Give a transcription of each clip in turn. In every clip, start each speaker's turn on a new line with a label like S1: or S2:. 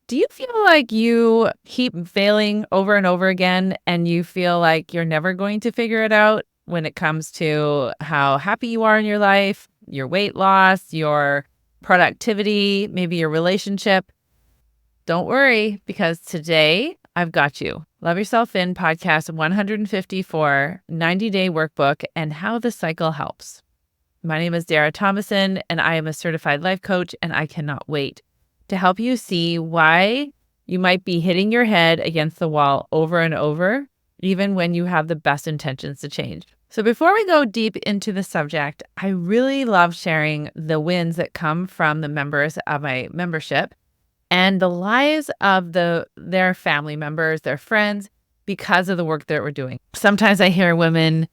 S1: Do you feel like you keep failing over and over again and you feel like you're never going to figure it out when it comes to how happy you are in your life, your weight loss, your productivity, maybe your relationship? Don't worry, because today I've got you. Love Yourself In podcast 154 90-day workbook and how the cycle helps. My name is Dara Thomason and I am a certified life coach, and I cannot wait to help you see why you might be hitting your head against the wall over and over, even when you have the best intentions to change. So before we go deep into the subject, I really love sharing the wins that come from the members of my membership and the lives of their family members, their friends, because of the work that we're doing. Sometimes I hear women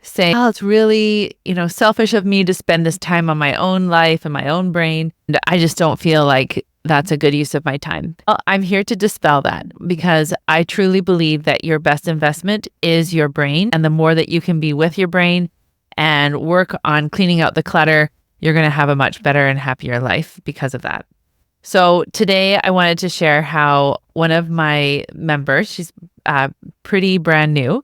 S1: say, oh, it's really, selfish of me to spend this time on my own life and my own brain. And I just don't feel like that's a good use of my time. Well, I'm here to dispel that because I truly believe that your best investment is your brain. And the more that you can be with your brain and work on cleaning out the clutter, you're going to have a much better and happier life because of that. So today I wanted to share how one of my members, she's pretty brand new,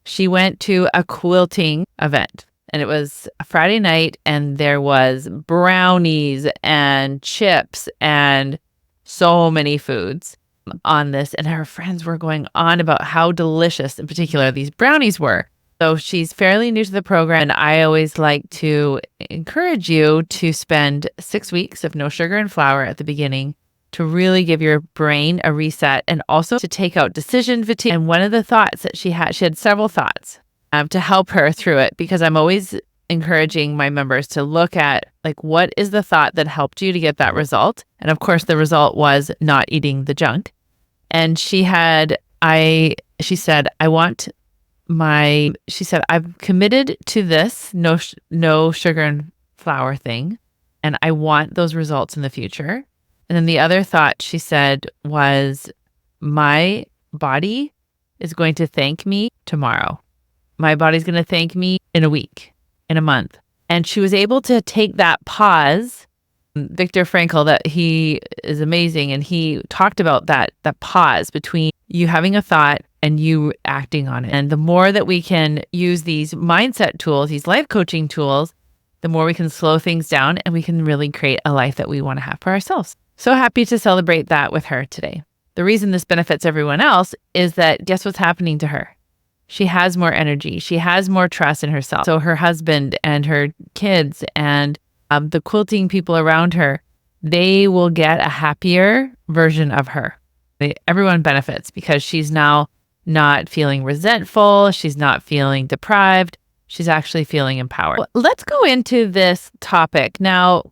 S1: she went to a quilting event, and it was a Friday night, and there was brownies and chips and so many foods on this. And her friends were going on about how delicious, in particular, these brownies were. So she's fairly new to the program, and I always like to encourage you to spend 6 weeks of no sugar and flour at the beginning to really give your brain a reset, and also to take out decision fatigue. And one of the thoughts that she had several thoughts to help her through it, because I'm always encouraging my members to look at what is the thought that helped you to get that result. And of course, the result was not eating the junk. And she said, I've committed to this no sugar and flour thing, and I want those results in the future. And then the other thought she said was, my body is going to thank me tomorrow. My body's going to thank me in a week, in a month. And she was able to take that pause. Viktor Frankl, that he is amazing, and he talked about that pause between you having a thought and you acting on it. And the more that we can use these mindset tools, these life coaching tools, the more we can slow things down and we can really create a life that we want to have for ourselves. So happy to celebrate that with her today. The reason this benefits everyone else is that guess what's happening to her? She has more energy. She has more trust in herself. So her husband and her kids and the quilting people around her, they will get a happier version of her. Everyone benefits because she's now not feeling resentful. She's not feeling deprived. She's actually feeling empowered. Let's go into this topic. Now,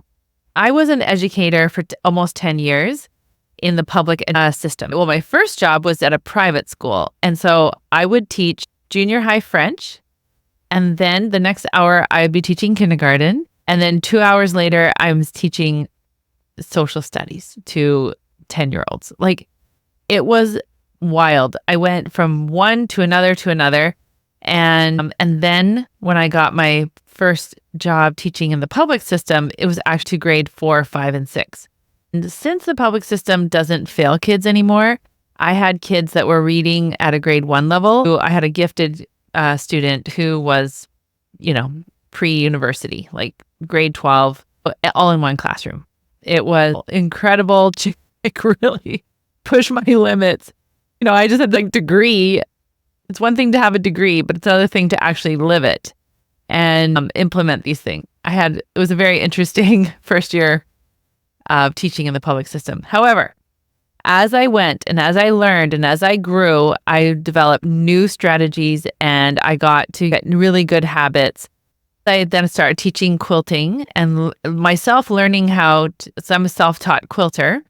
S1: I was an educator for almost 10 years in the public system. Well, my first job was at a private school. And so I would teach junior high French. And then the next hour, I would be teaching kindergarten. And then 2 hours later, I was teaching social studies to 10-year-olds. It was wild. I went from one to another. And then when I got my first job teaching in the public system, it was actually grade 4, 5, and 6. And since the public system doesn't fail kids anymore, I had kids that were reading at a grade 1 level. I had a gifted student who was, pre-university, grade 12, all in one classroom. It was incredible to really push my limits. I just had degree. It's one thing to have a degree, but it's another thing to actually live it and implement these things. It was a very interesting first year of teaching in the public system. However, as I went and as I learned and as I grew, I developed new strategies and I got to get really good habits. I then started teaching quilting and myself learning so I'm a self-taught quilter,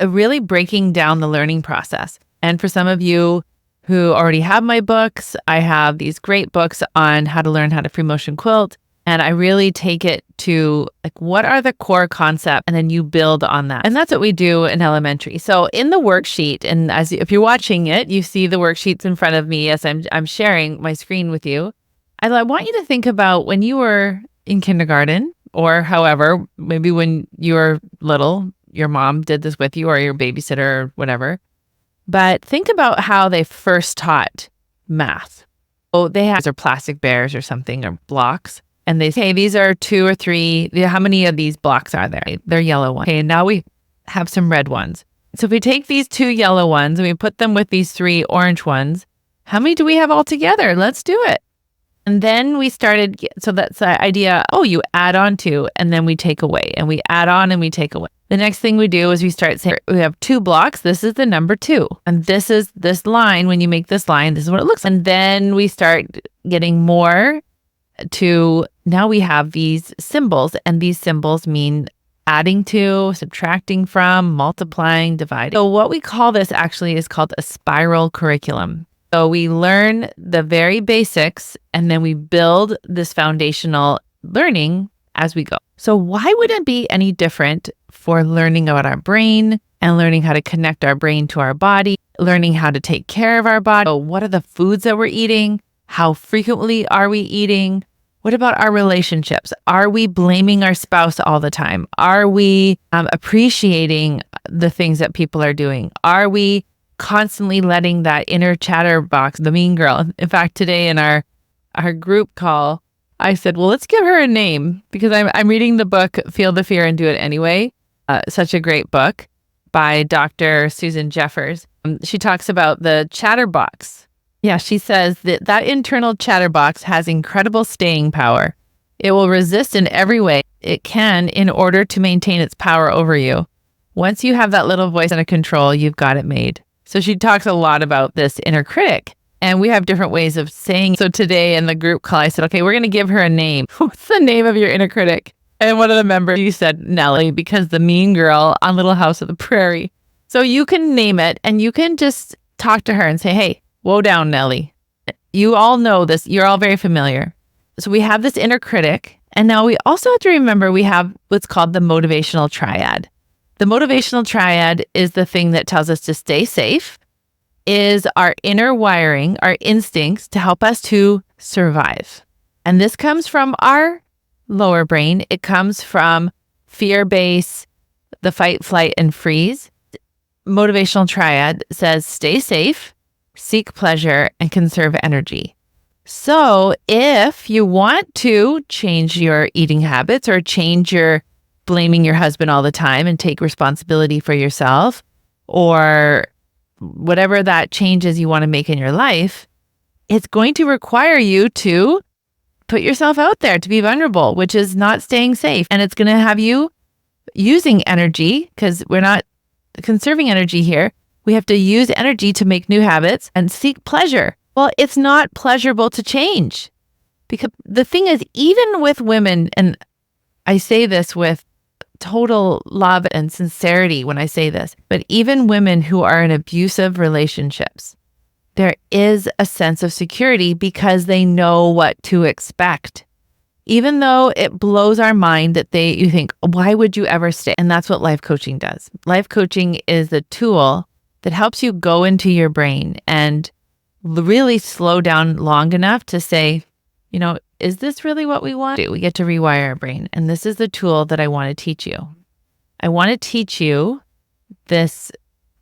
S1: really breaking down the learning process. And for some of you who already have my books, I have these great books on how to learn how to free motion quilt. And I really take it to what are the core concepts, and then you build on that. And that's what we do in elementary. So in the worksheet, and if you're watching it, you see the worksheets in front of me as I'm sharing my screen with you. I want you to think about when you were in kindergarten, or however, maybe when you were little, your mom did this with you or your babysitter or whatever. But think about how they first taught math. Oh, they have are plastic bears or something or blocks. And they say, hey, these are 2 or 3. How many of these blocks are there? They're yellow ones. Okay, and now we have some red ones. So if we take these 2 yellow ones and we put them with these 3 orange ones, how many do we have all together? Let's do it. And then we started, so that's the idea, you add on to, and then we take away, and we add on and we take away. The next thing we do is we start saying, we have 2 blocks, this is the number 2. And this is this line, when you make this line, this is what it looks like. And then we start getting more to, now we have these symbols, and these symbols mean adding to, subtracting from, multiplying, dividing. So what we call this actually is called a spiral curriculum. So we learn the very basics, and then we build this foundational learning as we go. So why would it be any different for learning about our brain and learning how to connect our brain to our body, learning how to take care of our body? So what are the foods that we're eating? How frequently are we eating? What about our relationships? Are we blaming our spouse all the time? Are we appreciating the things that people are doing? Are we constantly letting that inner chatterbox, the mean girl? In fact, today in our group call, I said, well, let's give her a name, because I'm reading the book, Feel the Fear and Do It Anyway. Such a great book by Dr. Susan Jeffers. She talks about the chatterbox. Yeah, she says that internal chatterbox has incredible staying power. It will resist in every way it can in order to maintain its power over you. Once you have that little voice under control, you've got it made. So she talks a lot about this inner critic, and we have different ways of saying. So today in the group call, I said, okay, we're going to give her a name. What's the name of your inner critic? And one of the members, you said Nellie, because the mean girl on Little House of the Prairie. So you can name it, and you can just talk to her and say, hey, whoa down, Nellie. You all know this. You're all very familiar. So we have this inner critic. And now we also have to remember we have what's called the motivational triad. The motivational triad is the thing that tells us to stay safe, is our inner wiring, our instincts to help us to survive. And this comes from our lower brain. It comes from fear base, the fight, flight, and freeze. Motivational triad says stay safe, seek pleasure, and conserve energy. So if you want to change your eating habits or change your blaming your husband all the time and take responsibility for yourself, or whatever that changes you want to make in your life, it's going to require you to put yourself out there, to be vulnerable, which is not staying safe. And it's going to have you using energy, because we're not conserving energy here. We have to use energy to make new habits and seek pleasure. Well, it's not pleasurable to change, because the thing is, even with women, and I say this with total love and sincerity when I say this, but even women who are in abusive relationships, there is a sense of security because they know what to expect. Even though it blows our mind that you think, why would you ever stay? And that's what life coaching does. Life coaching is a tool that helps you go into your brain and really slow down long enough to say, is this really what we want to do? We get to rewire our brain. And this is the tool that I want to teach you. I want to teach you this,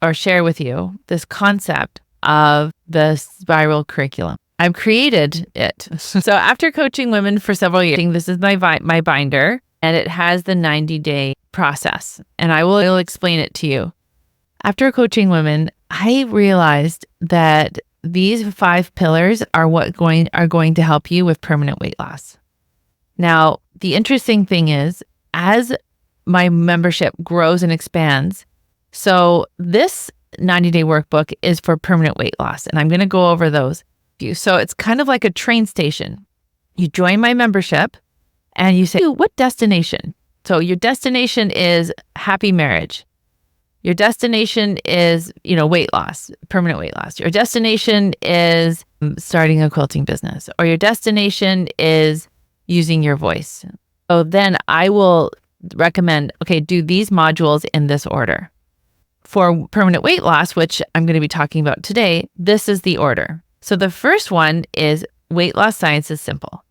S1: or share with you this concept of the spiral curriculum. I've created it. So after coaching women for several years, this is my binder, and it has the 90-day process. And I will explain it to you. After coaching women, I realized that these 5 pillars are going to help you with permanent weight loss. Now, the interesting thing is, as my membership grows and expands, so this 90-day workbook is for permanent weight loss, and I'm going to go over those. So it's kind of like a train station. You join my membership and you say, what destination? So your destination is happy marriage. Your destination is, weight loss, permanent weight loss. Your destination is starting a quilting business, or your destination is using your voice. So then I will recommend, do these modules in this order. For permanent weight loss, which I'm going to be talking about today, this is the order. So the first one is weight loss science is simple.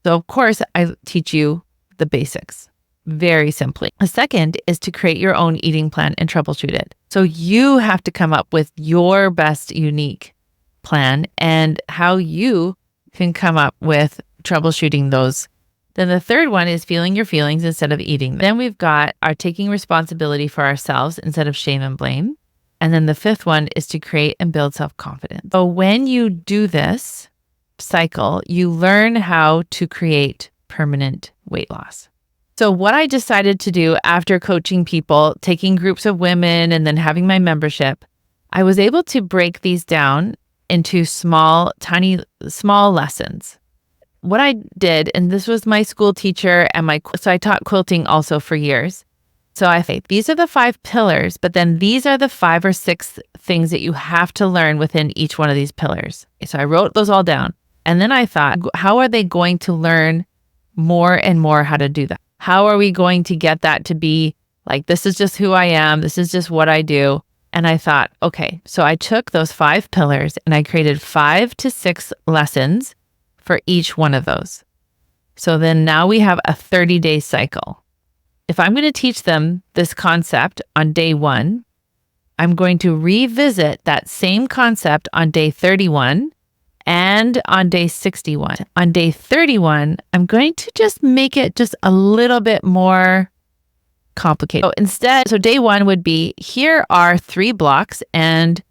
S1: So of course I teach you the basics. very simply. The second is to create your own eating plan and troubleshoot it. So you have to come up with your best unique plan and how you can come up with troubleshooting those. Then the third one is feeling your feelings instead of eating them. Then we've got our taking responsibility for ourselves instead of shame and blame. And then the fifth one is to create and build self-confidence. So when you do this cycle, you learn how to create permanent weight loss. So what I decided to do after coaching people, taking groups of women, and then having my membership, I was able to break these down into small lessons. What I did, and this was my school teacher and so I taught quilting also for years. So I say, these are the 5 pillars, but then these are the 5 or 6 things that you have to learn within each one of these pillars. So I wrote those all down. And then I thought, how are they going to learn more and more how to do that? How are we going to get that to be like, this is just who I am. This is just what I do. And I thought, okay, so I took those 5 pillars and I created 5 to 6 lessons for each one of those. So then now we have a 30-day cycle. If I'm going to teach them this concept on day 1, I'm going to revisit that same concept on day 31 and on day 61. On day 31, I'm going to just make it just a little bit more complicated. So day 1 would be, here are 3 blocks and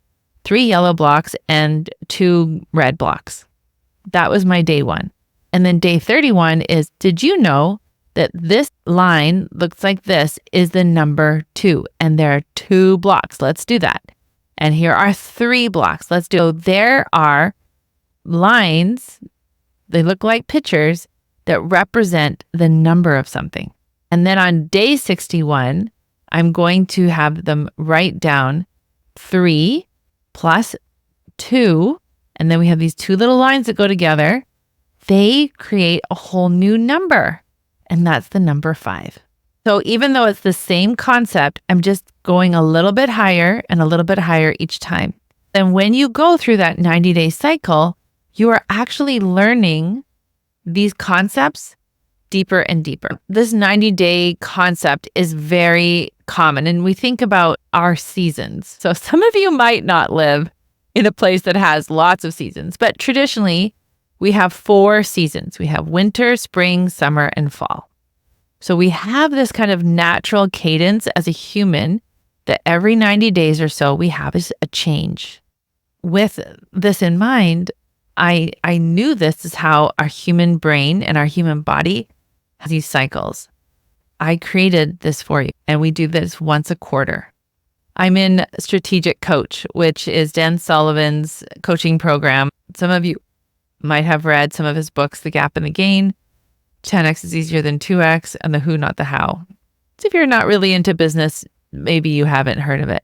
S1: 3 yellow blocks and 2 red blocks. That was my day 1. And then day 31 is, did you know that this line looks like this is the number 2, and there are 2 blocks. Let's do that. And here are 3 blocks. Let's do. So there are lines, they look like pictures that represent the number of something. And then on day 61, I'm going to have them write down 3 plus 2, and then we have these 2 little lines that go together. They create a whole new number. And that's the number 5. So even though it's the same concept, I'm just going a little bit higher and a little bit higher each time. Then when you go through that 90-day cycle, you are actually learning these concepts deeper and deeper. This 90-day concept is very common, and we think about our seasons. So some of you might not live in a place that has lots of seasons, but traditionally, we have 4 seasons. We have winter, spring, summer, and fall. So we have this kind of natural cadence as a human that every 90 days or so we have a change. With this in mind, I knew this is how our human brain and our human body has these cycles. I created this for you, and we do this once a quarter. I'm in Strategic Coach, which is Dan Sullivan's coaching program. Some of you might have read some of his books, The Gap and the Gain, 10X is Easier Than 2X, and The Who, Not the How. So if you're not really into business, maybe you haven't heard of it.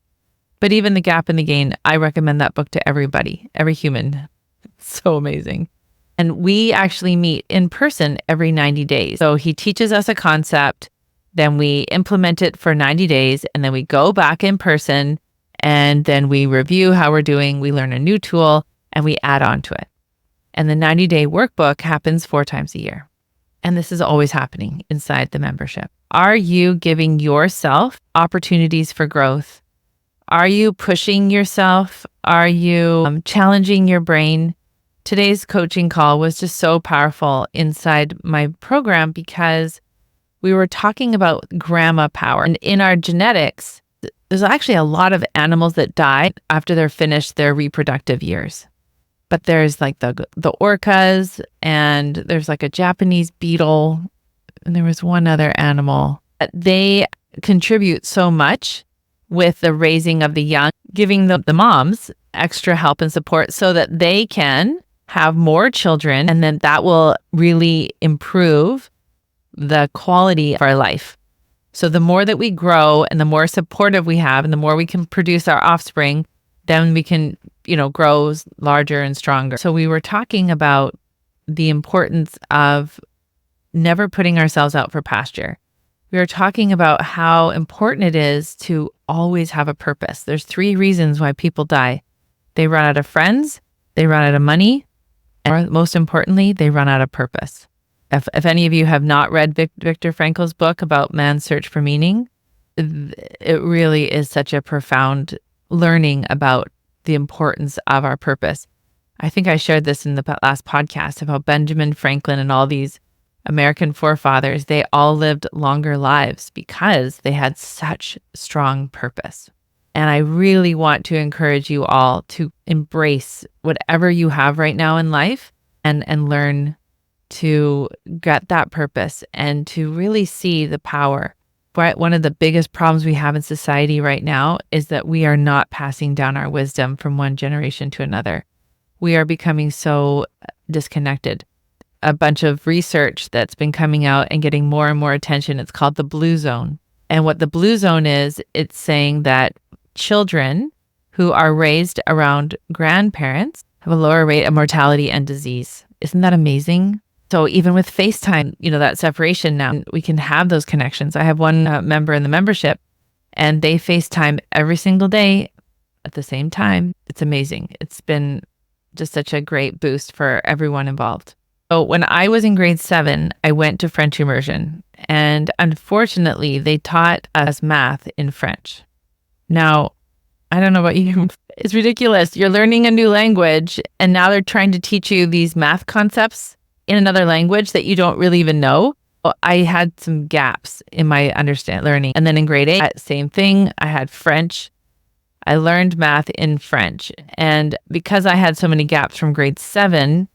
S1: But even The Gap and the Gain, I recommend that book to everybody, every human. It's so amazing. And we actually meet in person every 90 days. So he teaches us a concept, then we implement it for 90 days, and then we go back in person, and then we review how we're doing, we learn a new tool, and we add on to it. And the 90-day workbook happens 4 times a year. And this is always happening inside the membership. Are you giving yourself opportunities for growth? Are you pushing yourself? Are you challenging your brain? Today's coaching call was just so powerful inside my program because we were talking about grandma power. And in our genetics, there's actually a lot of animals that die after they're finished their reproductive years. But there's like the orcas, and there's like a Japanese beetle, and there was one other animal. They contribute so much with the raising of the young, giving the moms extra help and support so that they can have more children, and then that will really improve the quality of our life. So the more that we grow and the more supportive we have and the more we can produce our offspring, then we can grow larger and stronger. So we were talking about the importance of never putting ourselves out for pasture. We were talking about how important it is to always have a purpose. There's 3 reasons why people die. They run out of friends, they run out of money, and most importantly, they run out of purpose. If any of you have not read Viktor Frankl's book about man's search for meaning, it really is such a profound learning about the importance of our purpose. I think I shared this in the last podcast about Benjamin Franklin and all these American forefathers. They all lived longer lives because they had such strong purpose. And I really want to encourage you all to embrace whatever you have right now in life and learn to get that purpose and to really see the power. But one of the biggest problems we have in society right now is that we are not passing down our wisdom from one generation to another. We are becoming so disconnected. A bunch of research that's been coming out and getting more and more attention. It's called the Blue Zone. And what the Blue Zone is, it's saying that children who are raised around grandparents have a lower rate of mortality and disease. Isn't that amazing? So even with FaceTime, that separation now, we can have those connections. I have one member in the membership, and they FaceTime every single day at the same time. It's amazing. It's been just such a great boost for everyone involved. So when I was in grade 7, I went to French immersion, and unfortunately, they taught us math in French. Now, I don't know about you. It's ridiculous. You're learning a new language, and now they're trying to teach you these math concepts in another language that you don't really even know. I had some gaps in my learning. And then in grade 8, same thing. I had French. I learned math in French. And because I had so many gaps from grade 7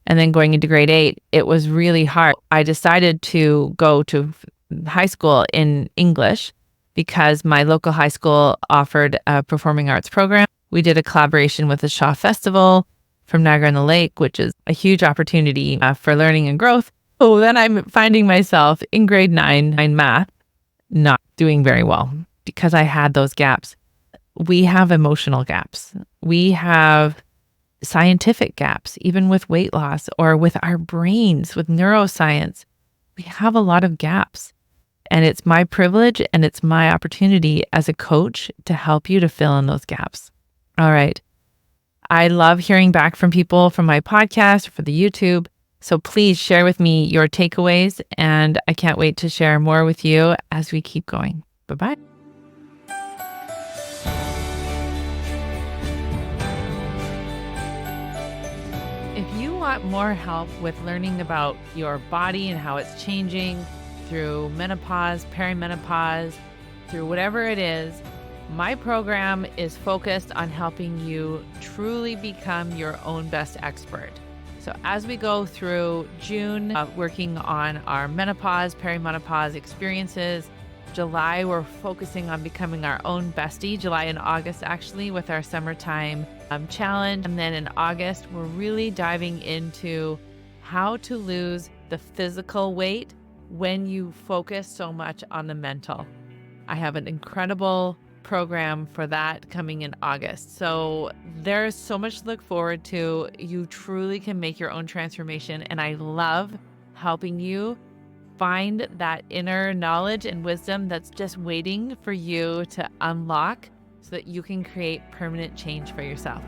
S1: and then going into grade 8, it was really hard. I decided to go to high school in English because my local high school offered a performing arts program. We did a collaboration with the Shaw Festival from Niagara-on-the-Lake, which is a huge opportunity for learning and growth. Oh, then I'm finding myself in grade 9 math, not doing very well because I had those gaps. We have emotional gaps. We have scientific gaps, even with weight loss or with our brains, with neuroscience. We have a lot of gaps. And it's my privilege and it's my opportunity as a coach to help you to fill in those gaps. All right. I love hearing back from people from my podcast or for the YouTube. So please share with me your takeaways, and I can't wait to share more with you as we keep going. Bye-bye. If you want more help with learning about your body and how it's changing through menopause, perimenopause, through whatever it is, my program is focused on helping you truly become your own best expert. So as we go through June, working on our menopause, perimenopause experiences, July, we're focusing on becoming our own bestie, July and August actually, with our summertime challenge. And then in August, we're really diving into how to lose the physical weight when you focus so much on the mental. I have an incredible program for that coming in August. So there's so much to look forward to. You truly can make your own transformation. And I love helping you find that inner knowledge and wisdom that's just waiting for you to unlock so that you can create permanent change for yourself.